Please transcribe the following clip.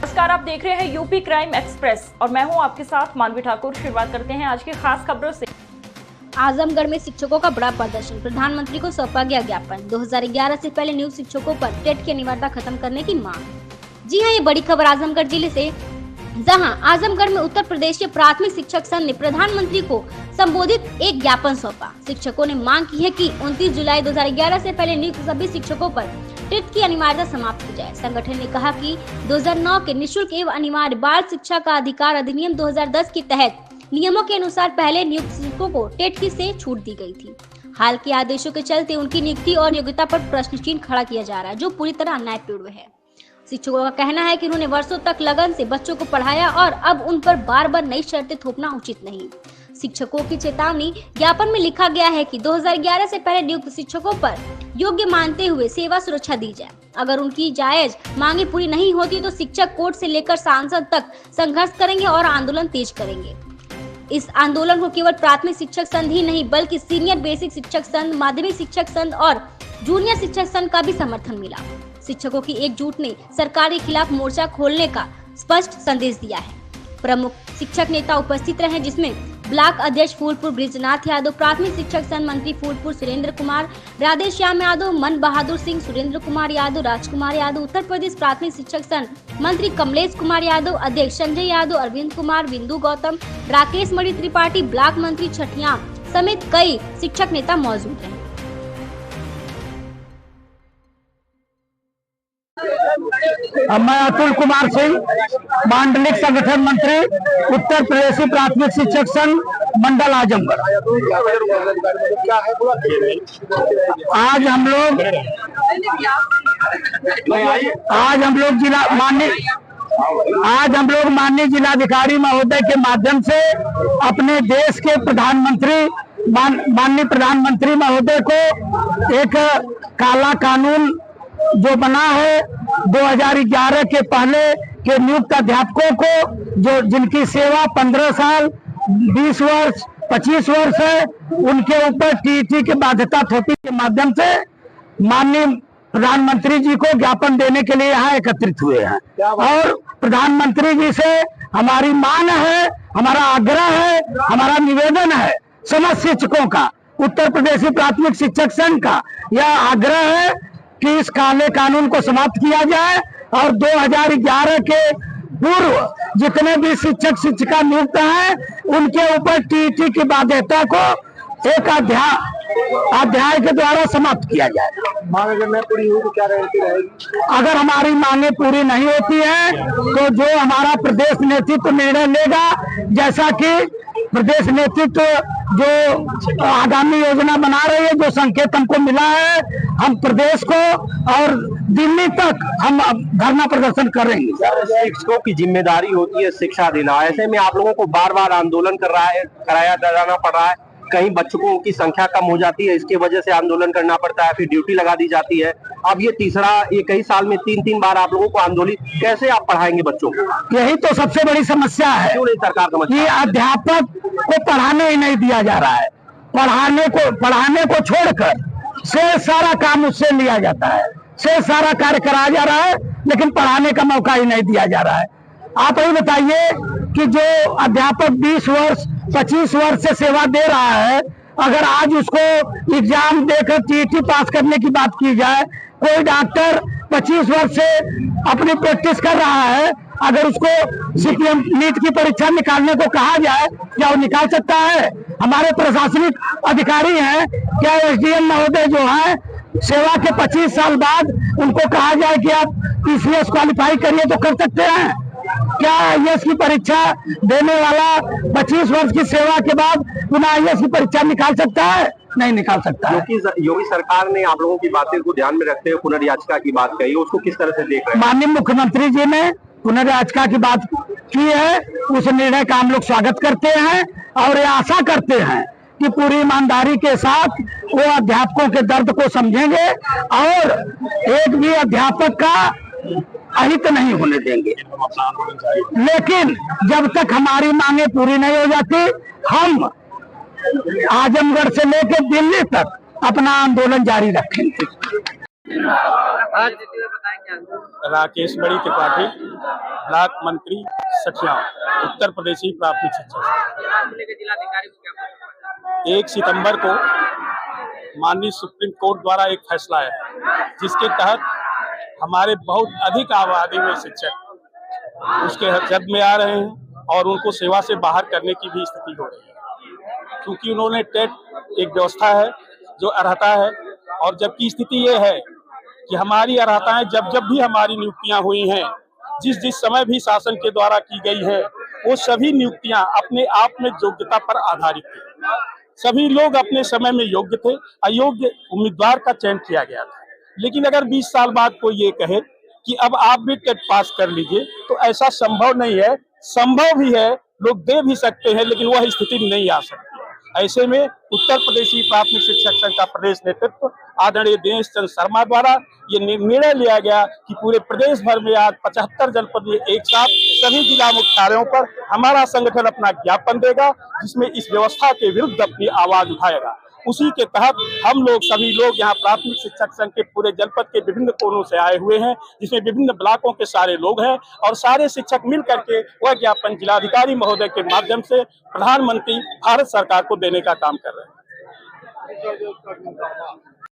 नमस्कार, आप देख रहे हैं यूपी क्राइम एक्सप्रेस और मैं हूं आपके साथ मानवी ठाकुर। शुरुआत करते हैं आज की खास खबरों से। आजमगढ़ में शिक्षकों का बड़ा प्रदर्शन, प्रधानमंत्री को सौंपा गया ज्ञापन। 2011 से पहले नियुक्त शिक्षकों पर टेट की अनिवार्यता खत्म करने की मांग। जी हां, ये बड़ी खबर आजमगढ़ जिले से, जहां आजमगढ़ में उत्तर प्रदेश के प्राथमिक शिक्षक संघ ने प्रधानमंत्री को संबोधित एक ज्ञापन सौंपा। शिक्षकों ने मांग की है कि 29 जुलाई 2011 से पहले नियुक्त सभी शिक्षकों पर टेट की अनिवार्यता समाप्त की जाए। संगठन ने कहा कि 2009 के निःशुल्क एवं अनिवार्य बाल शिक्षा का अधिकार अधिनियम 2010 के तहत नियमों के अनुसार पहले नियुक्त शिक्षकों को टेट की से छूट दी गई थी। हाल के आदेशों के चलते उनकी नियुक्ति और योग्यता पर प्रश्न चिन्ह खड़ा किया जा रहा है, जो पूरी तरह अन्यायपूर्ण है। शिक्षकों का कहना है कि उन्होंने वर्षों तक लगन से बच्चों को पढ़ाया और अब उन पर बार बार नई शर्तें थोपना उचित नहीं। शिक्षकों की चेतावनी ज्ञापन में लिखा गया है कि 2011 से पहले नियुक्त शिक्षकों पर योग्य मानते हुए सेवा सुरक्षा दी जाए। अगर उनकी जायज मांगे पूरी नहीं होती तो शिक्षक कोर्ट से लेकर सांसद तक संघर्ष करेंगे और आंदोलन तेज करेंगे। इस आंदोलन को केवल प्राथमिक शिक्षक संघ ही नहीं बल्कि सीनियर बेसिक शिक्षक संघ, माध्यमिक शिक्षक संघ और जूनियर शिक्षक संघ का भी समर्थन मिला। शिक्षकों की एकजुट ने सरकार के खिलाफ मोर्चा खोलने का स्पष्ट संदेश दिया है। प्रमुख शिक्षक नेता उपस्थित रहे, जिसमें ब्लॉक अध्यक्ष फूलपुर ब्रिजनाथ यादव, प्राथमिक शिक्षक संघ मंत्री फूलपुर सुरेंद्र कुमार, राधे श्याम यादव, मन बहादुर सिंह, सुरेंद्र कुमार यादव, राजकुमार यादव, उत्तर प्रदेश प्राथमिक शिक्षक संघ मंत्री कमलेश कुमार यादव, अध्यक्ष संजय यादव, अरविंद कुमार, बिंदु गौतम, राकेश मणि त्रिपाठी, ब्लॉक मंत्री छठियां समेत कई शिक्षक नेता मौजूद रहे। मैं अतुल कुमार सिंह, मांडलिक संगठन मंत्री, उत्तर प्रदेशी प्राथमिक शिक्षक संघ मंडल आजमगढ़। आज हम लोग माननीय जिलाधिकारी महोदय के माध्यम से अपने देश के प्रधानमंत्री माननीय प्रधानमंत्री महोदय को एक काला कानून जो बना है 2011 के पहले के नियुक्त अध्यापकों को, जो जिनकी सेवा 15 साल 20 वर्ष 25 वर्ष है, उनके ऊपर टीईटी की बाध्यता थोपी के माध्यम से माननीय प्रधानमंत्री जी को ज्ञापन देने के लिए यहाँ एकत्रित हुए हैं। और प्रधानमंत्री जी से हमारी मांग है, हमारा आग्रह है, हमारा निवेदन है, समस्त शिक्षकों का, उत्तर प्रदेशी प्राथमिक शिक्षक संघ का यह आग्रह है कि इस काले कानून को समाप्त किया जाए और 2011 के पूर्व जितने भी शिक्षक शिक्षिका नियुक्त हैं उनके ऊपर टीईटी की बाध्यता को एक अध्याय के द्वारा समाप्त किया जाए। मांग अगर नहीं पूरी हुई तो क्या रणनीति रहेगी? अगर हमारी मांगे पूरी नहीं होती है तो जो हमारा प्रदेश नेतृत्व निर्णय लेगा, जैसा कि प्रदेश नेतृत्व जो आगामी योजना बना रही है, जो संकेत हमको मिला है, हम प्रदेश को और दिल्ली तक हम धरना प्रदर्शन करेंगे। शिक्षकों की जिम्मेदारी होती है शिक्षा देना, ऐसे में आप लोगों को बार बार आंदोलन कराया जाना पड़ रहा है। कहीं बच्चों की संख्या कम हो जाती है, इसकी वजह से आंदोलन करना पड़ता है, फिर ड्यूटी लगा दी जाती है। अब ये कई साल में 3-3 बार आप लोगों को आंदोलित, कैसे आप पढ़ाएंगे बच्चों को? यही तो सबसे बड़ी समस्या है। क्यों नहीं सरकार समझती? कि अध्यापक को पढ़ाने ही नहीं दिया जा रहा है। पढ़ाने को छोड़कर से सारा काम उससे लिया जाता है, से सारा कार्य कराया जा रहा है, लेकिन पढ़ाने का मौका ही नहीं दिया जा रहा है। आप ही बताइए कि जो अध्यापक 20 वर्ष 25 वर्ष से सेवा दे रहा है, अगर आज उसको एग्जाम देकर टीईटी पास करने की बात की जाए, कोई डॉक्टर 25 वर्ष से अपनी प्रैक्टिस कर रहा है, अगर उसको सीपीएम नीट की परीक्षा निकालने को कहा जाए, क्या वो निकाल सकता है? हमारे प्रशासनिक अधिकारी हैं, क्या एसडीएम महोदय जो है सेवा के 25 साल बाद उनको कहा जाए कि आप पीसीएस क्वालिफाई करिए तो कर सकते हैं? क्या आईएएस की परीक्षा देने वाला 25 वर्ष की सेवा के बाद पुनः आईएएस की परीक्षा निकाल सकता है? नहीं निकाल सकता है। योगी सरकार ने आप लोगों की बातें को ध्यान में रखते हुए पुनर्याचिका की बात कही, उसको किस तरह से देख रहे हैं? माननीय मुख्यमंत्री जी ने पुनर्याचिका की बात की है, उस निर्णय का हम लोग स्वागत करते हैं और ये आशा करते हैं कि पूरी ईमानदारी के साथ वो अध्यापकों के दर्द को समझेंगे और एक भी अध्यापक का अहित नहीं होने देंगे। लेकिन जब तक हमारी मांगे पूरी नहीं हो जाती, हम आजमगढ़ से लेकर दिल्ली तक अपना आंदोलन जारी रखेंगे। आज राकेश बड़ी त्रिपाठी, ब्लॉक मंत्री सखिया, उत्तर प्रदेशी प्राथमिक शिक्षक। 1 सितंबर को माननीय सुप्रीम कोर्ट द्वारा एक फैसला है जिसके तहत हमारे बहुत अधिक आबादी में शिक्षक उसके जद में आ रहे हैं और उनको सेवा से बाहर करने की भी स्थिति हो रही है, क्योंकि उन्होंने टेट एक व्यवस्था है जो अर्हता है, और जबकि स्थिति ये है कि हमारी अर्हताएं जब जब भी हमारी नियुक्तियां हुई हैं, जिस जिस समय भी शासन के द्वारा की गई है, वो सभी नियुक्तियां अपने आप में योग्यता पर आधारित थी। सभी लोग अपने समय में योग्य थे, अयोग्य उम्मीदवार का चयन किया गया था। लेकिन अगर 20 साल बाद कोई ये कहे कि अब आप भी टेट पास कर लीजिए, तो ऐसा संभव नहीं है। संभव भी है, लोग दे भी सकते हैं, लेकिन वह स्थिति नहीं आ सकती। ऐसे में उत्तर प्रदेशी प्राथमिक शिक्षक संघ का प्रदेश नेतृत्व आदरणीय दिनेश चंद्र शर्मा द्वारा ये निर्णय लिया गया कि पूरे प्रदेश भर में आज 75 जनपद में एक साथ सभी जिला मुख्यालयों पर हमारा संगठन अपना ज्ञापन देगा, जिसमें इस व्यवस्था के विरुद्ध अपनी आवाज उठाएगा। उसी के तहत हम लोग सभी लोग यहाँ प्राथमिक शिक्षक संघ के पूरे जनपद के विभिन्न कोनों से आए हुए हैं, जिसमें विभिन्न ब्लॉकों के सारे लोग हैं, और सारे शिक्षक मिल करके वह ज्ञापन जिलाधिकारी महोदय के माध्यम से प्रधानमंत्री भारत सरकार को देने का काम कर रहे हैं।